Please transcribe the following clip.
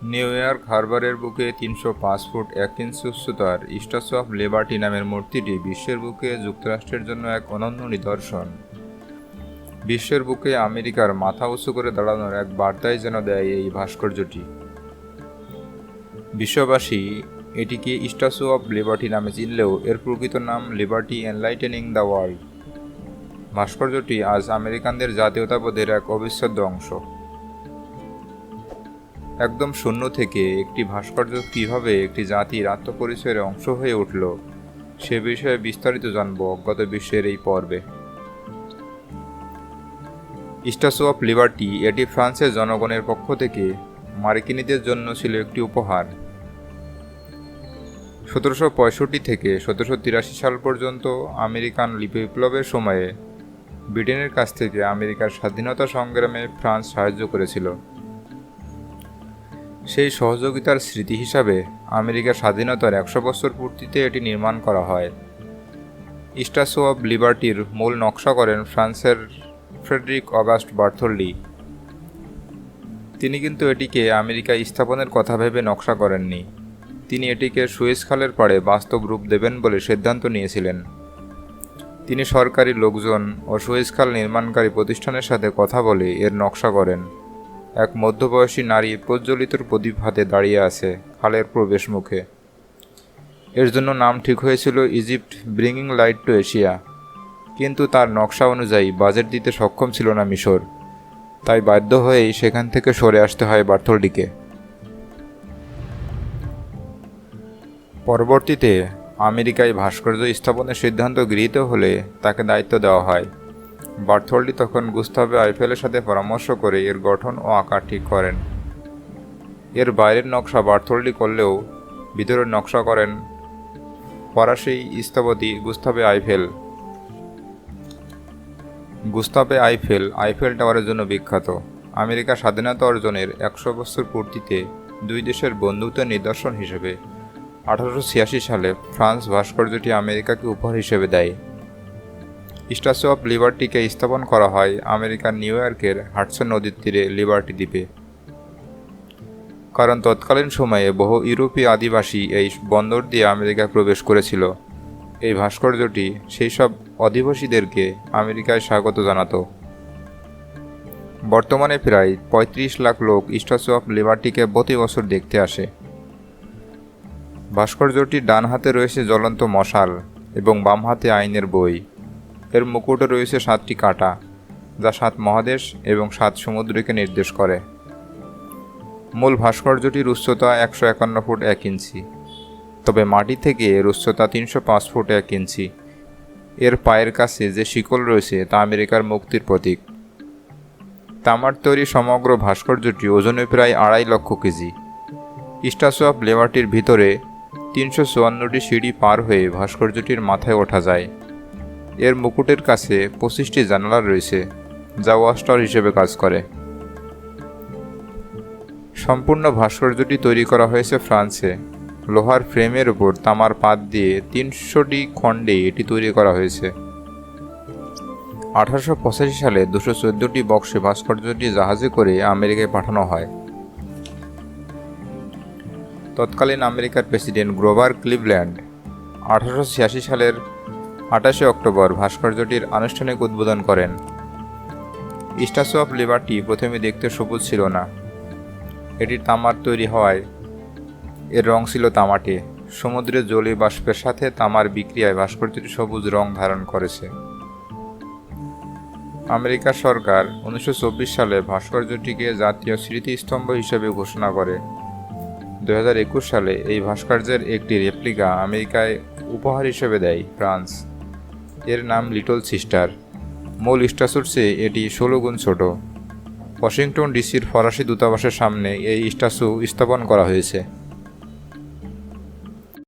New York হারবারের বুকে ৩০৫ foot ১ ইঞ্চি উচ্চতার স্ট্যাচু অফ লিবার্টি নামের মূর্তিটি বিশ্বের বুকে যুক্তরাষ্ট্রের জন্য এক অনন্য নিদর্শন। বিশ্বের বুকে আমেরিকার মাথা উঁচু করে দাঁড়ানোর এক বার্তাই যেন দেয় এই ভাস্কর্যটি। বিশ্ববাসী এটিকে স্ট্যাচু অফ লিবার্টি নামে চিনলেও এর প্রকৃত নাম লিবার্টি এনলাইটেনিং দ্য ওয়ার্ল্ড। ভাস্কর্যটি আজ আমেরিকানদের জাতীয়তাবোধের এক অবিচ্ছেদ্য অংশ। একদম শূন্য থেকে একটি ভাস্কর্য কীভাবে একটি জাতির আত্মপরিচয়ের অংশ হয়ে উঠল, সে বিষয়ে বিস্তারিত জানব অজ্ঞাত বিশ্বের এই পর্বে। স্ট্যাচু অফ লিবার্টি এটি ফ্রান্সের জনগণের পক্ষ থেকে মার্কিনীদের জন্য ছিল একটি উপহার। ১৭৬৫ থেকে ১৭৮৩ সাল পর্যন্ত আমেরিকান বিপ্লবের সময়ে ব্রিটেনের কাছ থেকে আমেরিকার স্বাধীনতা সংগ্রামে ফ্রান্স সাহায্য করেছিল। সেই সহযোগিতার স্মৃতি হিসাবে আমেরিকার স্বাধীনতার ১০০ বছর পূর্তিতে এটি নির্মাণ করা হয়। স্ট্যাচু অব লিবার্টির মূল নকশা করেন ফ্রান্সের ফ্রেডরিক অগাস্ট বার্থোল্ডি। তিনি কিন্তু এটিকে আমেরিকায় স্থাপনের কথা ভেবে নকশা করেননি। তিনি এটিকে সুয়েজ খালের পাড়ে বাস্তব রূপ দেবেন বলে সিদ্ধান্ত নিয়েছিলেন। তিনি সরকারি লোকজন ও সুয়েজ খাল নির্মাণকারী প্রতিষ্ঠানের সাথে কথা বলে এর নকশা করেন। এক মধ্যবয়সী নারী প্রজ্বলিত প্রদীপ হাতে দাঁড়িয়ে আছে খালের প্রবেশ মুখে। এর জন্য নাম ঠিক হয়েছিল Egypt bringing light to Asia. কিন্তু তার নকশা অনুযায়ী বাজেট দিতে সক্ষম ছিল না মিশর, তাই বাধ্য হয়েই সেখান থেকে সরে আসতে হয় বার্থোল্ডিকে। পরবর্তীতে আমেরিকায় ভাস্কর্য স্থাপনের সিদ্ধান্ত গৃহীত হলে তাকে দায়িত্ব দেওয়া হয়। বার্থোল্ডি তখন গুস্তাভে আইফেলের সাথে পরামর্শ করে এর গঠন ও আকার ঠিক করেন। এর বাইরের নকশা বার্থোল্ডি করলেও ভিতরের নকশা করেন ফরাসি স্থপতি গুস্তাভে আইফেল। গুস্তাভে আইফেল আইফেল টাওয়ারের জন্য বিখ্যাত। আমেরিকা স্বাধীনতা অর্জনের ১০০ বছর পূর্তিতে দুই দেশের বন্ধুত্বের নিদর্শন হিসেবে ১৮৮৬ সালে ফ্রান্স ভাস্কর্যটি আমেরিকাকে উপহার হিসেবে দেয়। স্ট্যাচু অফ লিবার্টিকে স্থাপন করা হয় আমেরিকার নিউ ইয়র্কের হাডসন নদীর তীরে লিবার্টি দ্বীপে। কারণ তৎকালীন সময়ে বহু ইউরোপীয় আদিবাসী এই বন্দর দিয়ে আমেরিকায় প্রবেশ করেছিল। এই ভাস্কর্যটি সেই সব অধিবাসীদেরকে আমেরিকায় স্বাগত জানাত। বর্তমানে প্রায় ৩৫ লাখ লোক স্ট্যাচু অফ লিবার্টিকে প্রতি বছর দেখতে আসে। ভাস্কর্যটির ডান হাতে রয়েছে জ্বলন্ত মশাল এবং বাম হাতে আইনের বই। এর মুকুটে রয়েছে ৭টি কাঁটা, যা ৭ মহাদেশ এবং ৭ সমুদ্রকে নির্দেশ করে। মূল ভাস্কর্যটির উচ্চতা ১৫১ ফুট ১ ইঞ্চি, তবে মাটি থেকে এর উচ্চতা ৩০৫ ফুট ১ ইঞ্চি। এর পায়ের কাছে যে শিকল রয়েছে তা আমেরিকার মুক্তির প্রতীক। তামার তৈরি সমগ্র ভাস্কর্যটি ওজনে প্রায় ২.৫ লক্ষ কেজি। স্ট্যাচু অফ লিবার্টির ভিতরে ৩৫৪টি সিঁড়ি পার হয়ে ভাস্কর্যটির মাথায় ওঠা যায়। এর মুকুটের কাছে ২৫টি জানালা রয়েছে, যা ওয়াচ টাওয়ার হিসেবে কাজ করে। সম্পূর্ণ ভাস্কর্যটি তৈরি করা হয়েছে ফ্রান্সে। লোহার ফ্রেমের উপর তামার পাত দিয়ে ৩০০টি খণ্ডে এটি তৈরি করা হয়েছে। ১৮৮৫ সালে ২১৪টি বক্সে ভাস্কর্যটি জাহাজে করে আমেরিকায় পাঠানো হয়। তৎকালীন আমেরিকার প্রেসিডেন্ট গ্রোভার ক্লিভল্যান্ড ১৮৮৬ সালের ২৮ অক্টোবর ভাস্কর্যটির আনুষ্ঠানিক উদ্বোধন করেন। স্ট্যাচু অফ লিবার্টি প্রথমে দেখতে সবুজ ছিল না। এটি তামার তৈরি হওয়ায় এর রং ছিল তামাটে। সমুদ্রের জলীয় বাষ্পের সাথে তামার বিক্রিয়ায় ভাস্কর্যটি সবুজ রং ধারণ করেছে। আমেরিকার সরকার ১৯২৪ সালে ভাস্কর্যটিকে জাতীয় স্মৃতিস্তম্ভ হিসেবে ঘোষণা করে। ২০২১ সালে এই ভাস্কর্যের একটি রেপ্লিকা আমেরিকায় উপহার হিসেবে দেয় ফ্রান্স। এর নাম লিটল সিস্টার। মূল স্ট্যাচুর চেয়ে এটি ১৬ গুণ ছোট। ওয়াশিংটন ডিসির ফরাসি দূতাবাসের সামনে এই স্ট্যাচু স্থাপন করা হয়েছে।